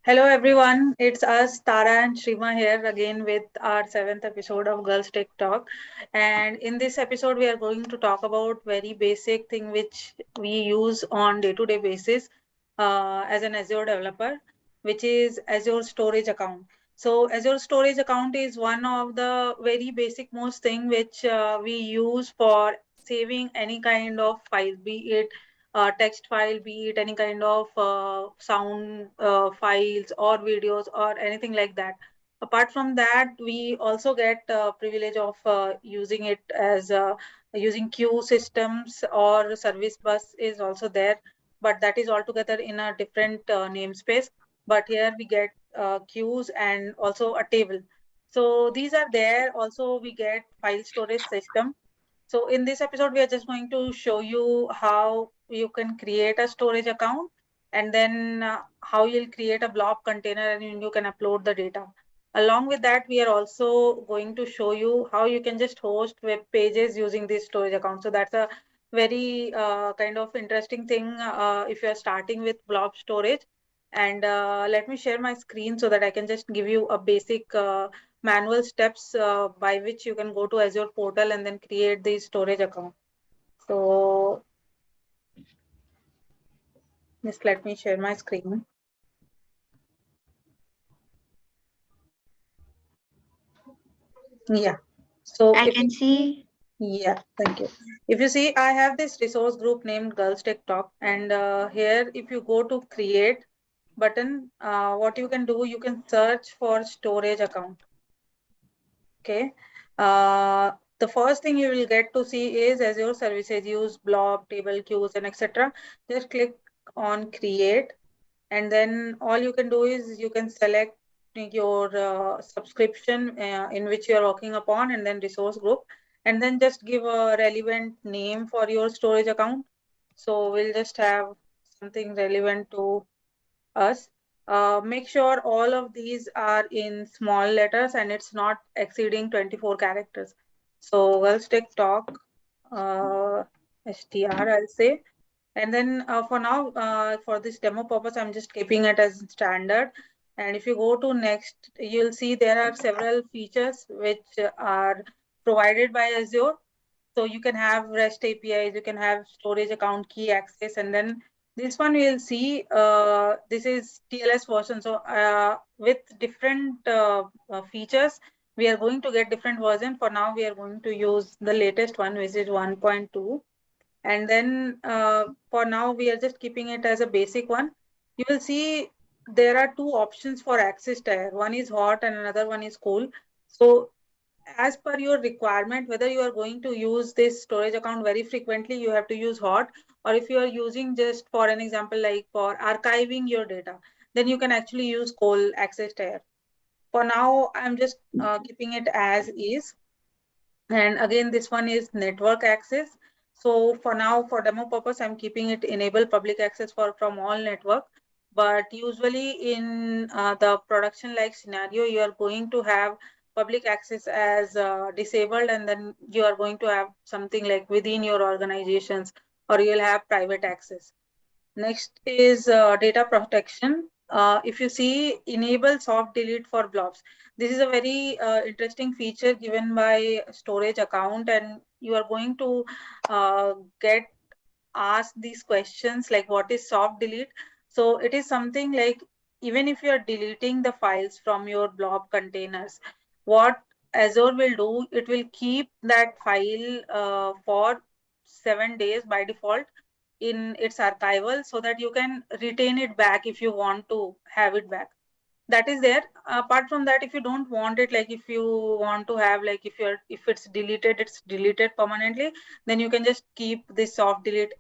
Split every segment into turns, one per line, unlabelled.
Hello everyone, it's us Tara and Shrima here again with our seventh episode of Girls Tech Talk. And in this episode, we are going to talk about very basic thing which we use on day-to-day basis as an Azure developer, which is Azure Storage Account. So Azure Storage Account is one of the very basic most thing which we use for saving any kind of file, be it text file, be it any kind of sound files or videos or anything like that. Apart from that, we also get privilege of using it as using queue systems or service bus is also there, but that is altogether in a different namespace. But here we get queues and also a table. So these are there. Also, we get file storage system. So in this episode, we are just going to show you how you can create a storage account and then how you'll create a blob container and you can upload the data. Along with that, we are also going to show you how you can just host web pages using this storage account. So that's a very kind of interesting thing if you're starting with blob storage. And let me share my screen so that I can just give you a basic manual steps by which you can go to Azure portal and then create the storage account. So just let me share my screen. Yeah. So
I
if you
can see.
yeah, thank you. If you see, I have this resource group named Girls Tech Talk, and here, if you go to create button, what you can do, you can search for storage account. Okay. The first thing you will get to see is Azure services use blob, table, queues, and etc. Just click on create, and then all you can do is you can select your subscription in which you are working upon, and then resource group, and then just give a relevant name for your storage account. So we'll just have something relevant to us. Make sure all of these are in small letters and it's not exceeding 24 characters. So we'll stick talk, str, I'll say. And then for now, for this demo purpose, I'm just keeping it as standard. And if you go to next, you'll see there are several features which are provided by Azure. So you can have REST APIs, you can have storage account key access, and then this one we'll see. This is TLS version. So with different features, we are going to get different version. For now, we are going to use the latest one, which is 1.2. And then for now, we are just keeping it as a basic one. You will see there are two options for access tier. One is hot and another one is cool. So as per your requirement, whether you are going to use this storage account very frequently, you have to use hot, or if you are using just for an example, like for archiving your data, then you can actually use cold access tier. For now, I'm just keeping it as is. And again, this one is network access. So for now, for demo purpose, I'm keeping it enable public access for from all network. But usually in the production like scenario, you are going to have public access as disabled, and then you are going to have something like within your organizations, or you'll have private access. Next is data protection. If you see, enable soft delete for blobs. This is a very interesting feature given by storage account, and you are going to get asked these questions like what is soft delete. So it is something like even if you are deleting the files from your blob containers, what Azure will do, it will keep that file for 7 days by default in its archival so that you can retain it back if you want to have it back. That is there. Apart from that, if you don't want it, like if you want to have, like if it's deleted, it's deleted permanently, then you can just keep this soft delete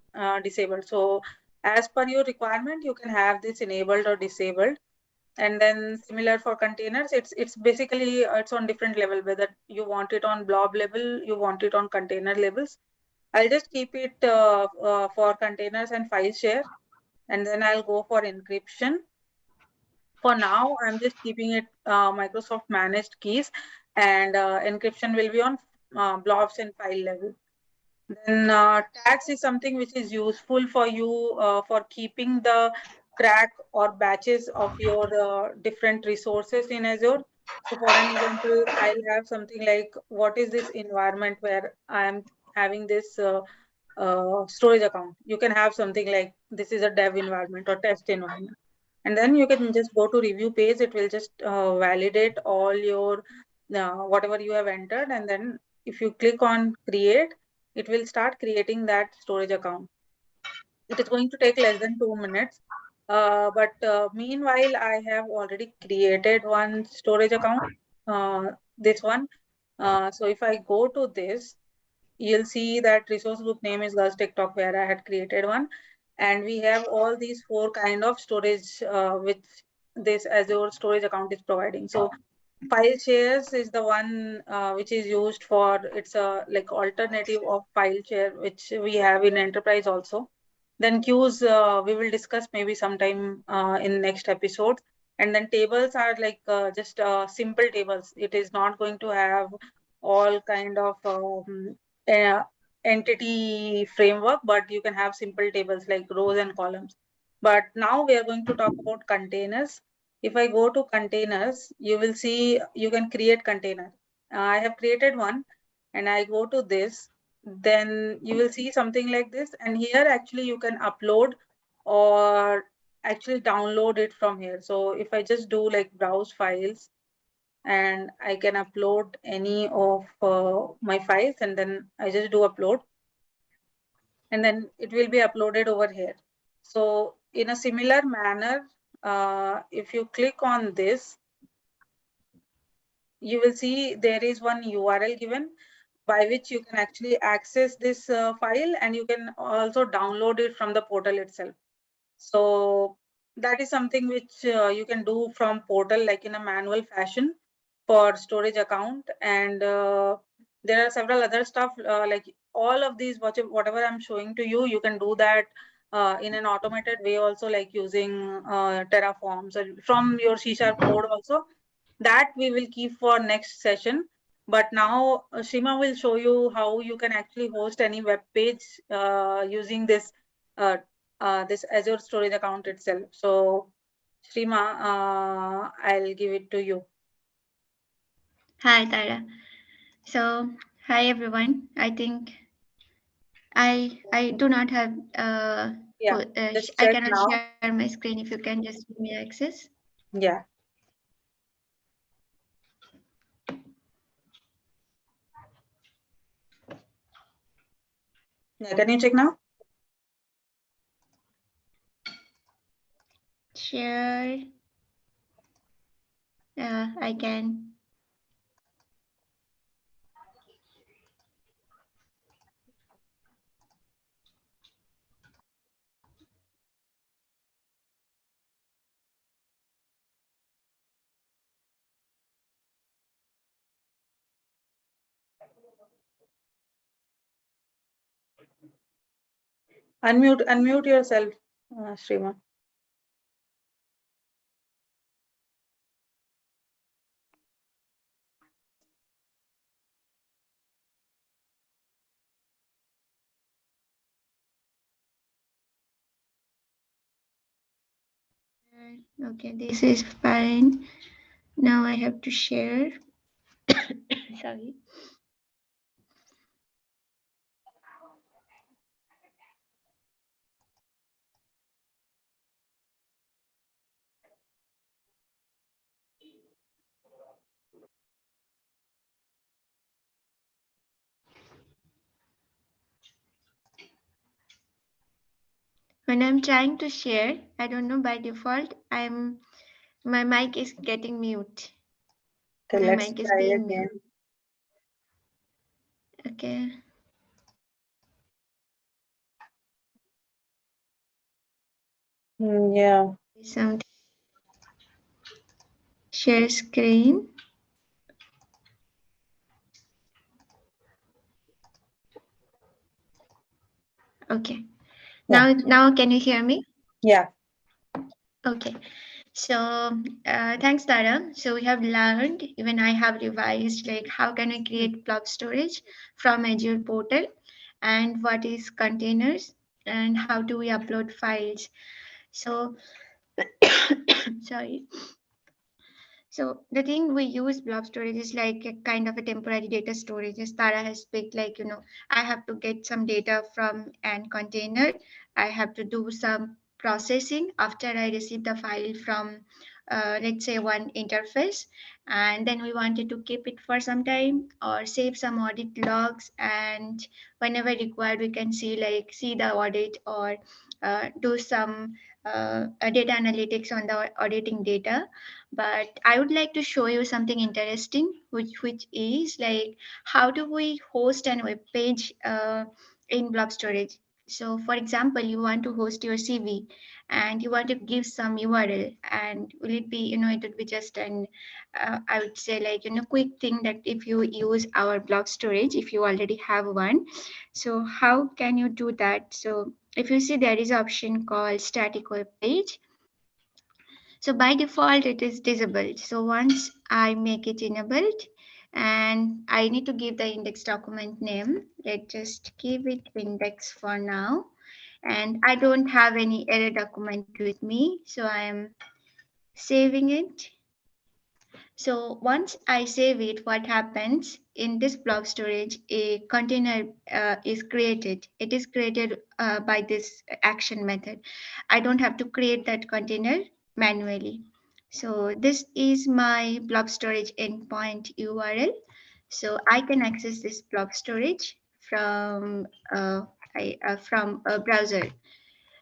disabled. So as per your requirement, you can have this enabled or disabled. And then similar for containers, it's basically it's on different level, whether you want it on blob level, you want it on container levels. I'll just keep it for containers and file share, and then I'll go for encryption. For now, I'm just keeping it Microsoft managed keys, and encryption will be on blobs and file level. Then tags is something which is useful for you for keeping the track or batches of your different resources in Azure. So for an example, I'll have something like, what is this environment where I'm having this storage account? You can have something like, this is a dev environment or test environment. And then you can just go to review page. It will just validate all your whatever you have entered. And then if you click on create, it will start creating that storage account. It is going to take less than 2 minutes. But meanwhile, I have already created one storage account, this one. So if I go to this, you'll see that resource group name is Girls TikTok, where I had created one. And we have all these 4 kind of storage, which this Azure storage account is providing. So file shares is the one which is used for, it's a like alternative of file share, which we have in enterprise also. Then queues, we will discuss maybe sometime in next episode. And then tables are like just simple tables. It is not going to have all kind of uh, entity framework, but you can have simple tables like rows and columns. But now we are going to talk about containers. If I go to containers, you will see you can create container. I have created one and I go to this, then you will see something like this. And here actually you can upload or actually download it from here. So if I just do like browse files, and I can upload any of my files, and then I just do upload, and then it will be uploaded over here. So in a similar manner, if you click on this, you will see there is one URL given by which you can actually access this file, and you can also download it from the portal itself. So that is something which you can do from portal, like in a manual fashion for storage account. And there are several other stuff, like all of these, whatever I'm showing to you, you can do that in an automated way also, like using Terraform. So from your C# code also, that we will keep for next session. But now Shima will show you how you can actually host any web page using uh, this Azure storage account itself. So Shima, I'll give it to you.
Hi, Tara. So, hi everyone. I think I do not have
Yeah, just
I
check
cannot
now.
share my screen. If you can just give me access.
Yeah. Yeah, can you check now?
Share. I can.
Unmute yourself, Shima.
Okay, this is fine. Now I have to share. Sorry. When I'm trying to share, I don't know, by default, my mic is getting mute.
Okay,
My
let's
mic is
try
being
again.
mute. Okay.
Yeah.
Some share screen. Okay.
Yeah.
Now can you hear me?
Yeah.
Okay. So thanks, Tara. So we have learned, even I have revised, like how can I create blob storage from Azure portal, and what is containers, and how do we upload files. So Sorry. So the thing we use blob storage is like a kind of a temporary data storage. As Tara has picked, like I have to get some data from an container. I have to do some processing after I receive the file from, let's say, one interface, and then we wanted to keep it for some time or save some audit logs, and whenever required, we can see the audit or do some data analytics on the auditing data. But I would like to show you something interesting, which is like how do we host an web page in blob storage. So for example, you want to host your CV and you want to give some URL, and will it be, it would be just an I would say, like, quick thing that if you use our blob storage, if you already have one. So how can you do that? So if you see, there is an option called static web page. So by default, it is disabled. So once I make it enabled, and I need to give the index document name. Let's just give it index for now. And I don't have any error document with me, so I am saving it. So once I save it, what happens in this blob storage, a container is created. It is created by this action method. I don't have to create that container manually. So this is my blob storage endpoint URL. So I can access this blob storage from a browser.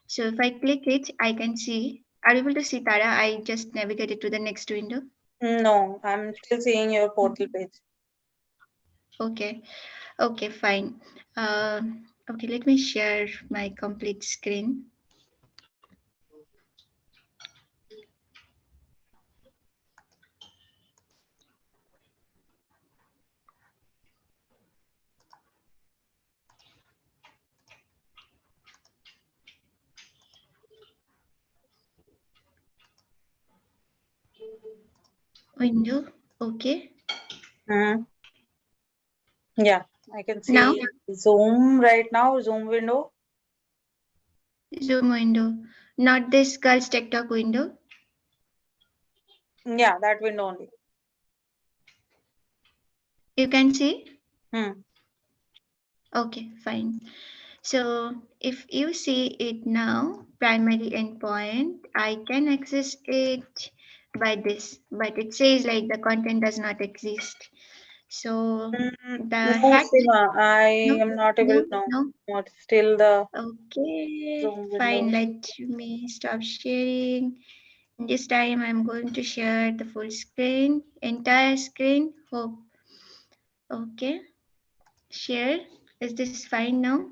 So if I click it, I can see. Are you able to see, Tara? I just navigated to the next window.
No, I'm still seeing your portal page.
Okay, okay, fine. Okay, let me share my complete screen. Window, okay.
Mm-hmm. Yeah, I can
Now,
see Zoom right now, Zoom window.
zoom window, not this girls TikTok window.
Yeah, that window only.
You can see?
Hmm.
Okay, fine. So if you see it now, primary endpoint, I can access it by this, but it says like the content does not exist. So the
No,
hack,
Sima, I
no,
am not able
no,
to know.
no.
What still the
Okay,
Zoom
fine.
window.
Let me stop sharing. This time I'm going to share the full screen, entire screen. Hope. Okay, share. Is this fine now?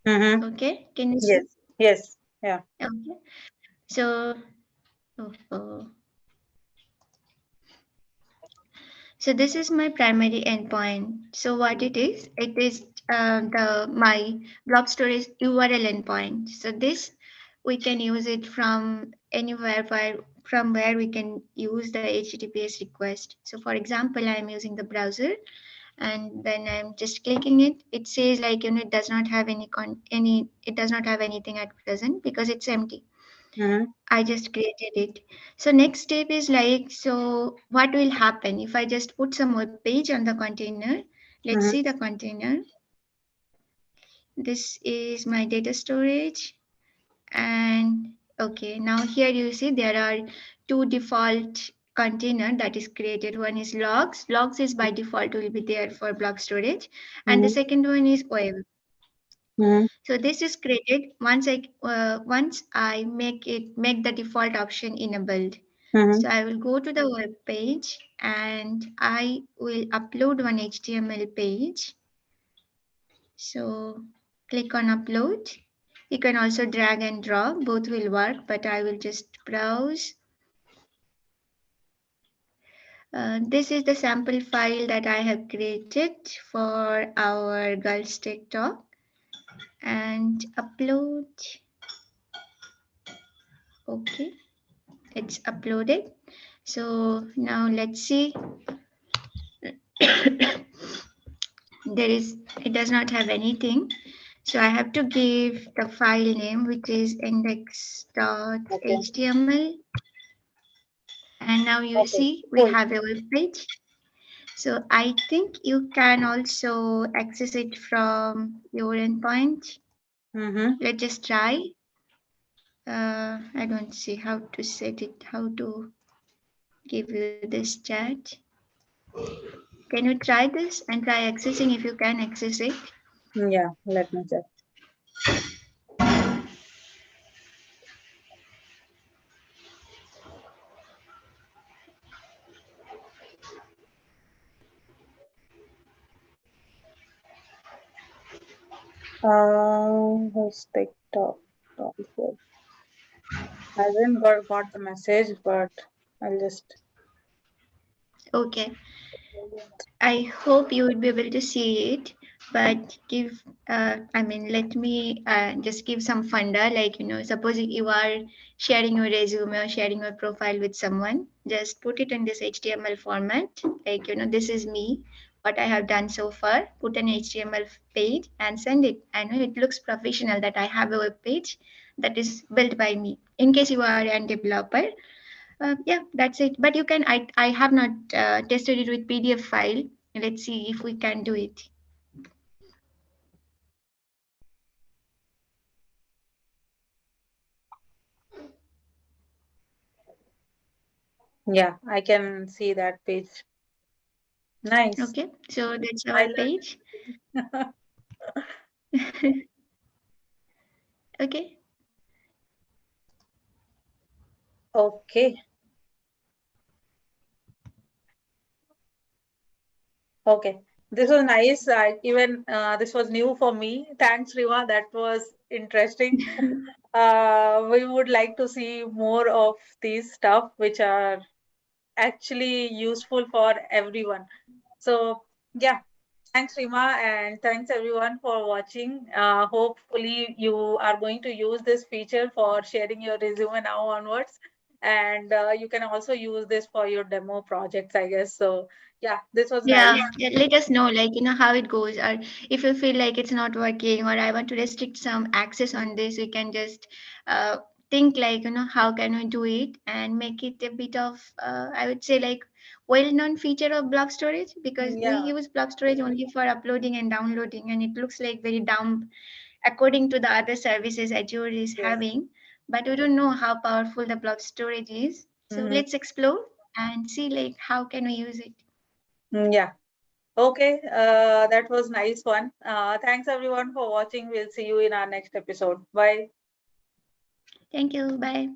Mm-hmm.
Okay, can you see?
Yes. Yes. Yeah.
Okay, so, oh, oh. So this is my primary endpoint. So what it is the my blob storage URL endpoint. So this we can use it from anywhere from where we can use the HTTPS request. So for example, I'm using the browser and then I'm just clicking it. It says like it does not have any it does not have anything at present because it's empty.
Mm-hmm.
I just created it. So next step is like, so what will happen if I just put some web page on the container? Let's
Mm-hmm.
see the container. This is my data storage. And okay, now here you see there are two default container that is created. One is logs. Logs is by default will be there for blob storage. And the
Mm-hmm.
second one is web.
Mm-hmm.
So this is created once I make the default option enabled.
Mm-hmm.
So I will go to the web page and I will upload one HTML page. So click on upload. You can also drag and drop, both will work, but I will just browse. This is the sample file that I have created for our girls TikTok and upload. Okay, it's uploaded. So now let's see. There is, it does not have anything. So I have to give the file name, which is
Okay.
index.html. And now you
Okay.
see we
Cool.
have a web page. So I think you can also access it from your endpoint.
Mm-hmm.
Let's just try. I don't see how to set it, how to give you this chat. Can you try this and try accessing if you can access it?
Yeah. Let me check. Who's TikTok? Also. I didn't got the message, but I'll just.
Okay. I hope you would be able to see it, but let me just give some funda. Like, suppose you are sharing your resume or sharing your profile with someone, just put it in this HTML format. Like, this is me, what I have done so far. Put an HTML page and send it. I know it looks professional that I have a web page that is built by me. In case you are a developer, yeah, that's it. But you can. I have not tested it with PDF file. Let's see if we can do it.
Yeah, I can see that page. Nice.
Okay, so that's
I
our page.
learned.
Okay.
Okay. Okay. This was nice. Even this was new for me. Thanks, Riva. That was interesting. We would like to see more of these stuff, which are actually useful for everyone. So, yeah, thanks, Rima, and thanks everyone for watching. Hopefully, you are going to use this feature for sharing your resume now onwards. And you can also use this for your demo projects, I guess. So, yeah, this was
Yeah,
nice.
yeah, let us know, like, how it goes, or if you feel like it's not working, or I want to restrict some access on this, we can just uh, think like, how can we do it and make it a bit of, I would say, like, well-known feature of blob storage, because we
Yeah,
use blob storage only for uploading and downloading, and it looks like very dumb according to the other services Azure is
yes.
having, but we don't know how powerful the blob storage is. So
Hmm.
let's explore and see like how can we use it.
Yeah. Okay, that was nice one. Thanks everyone for watching. We'll see you in our next episode. Bye.
Thank you. Bye.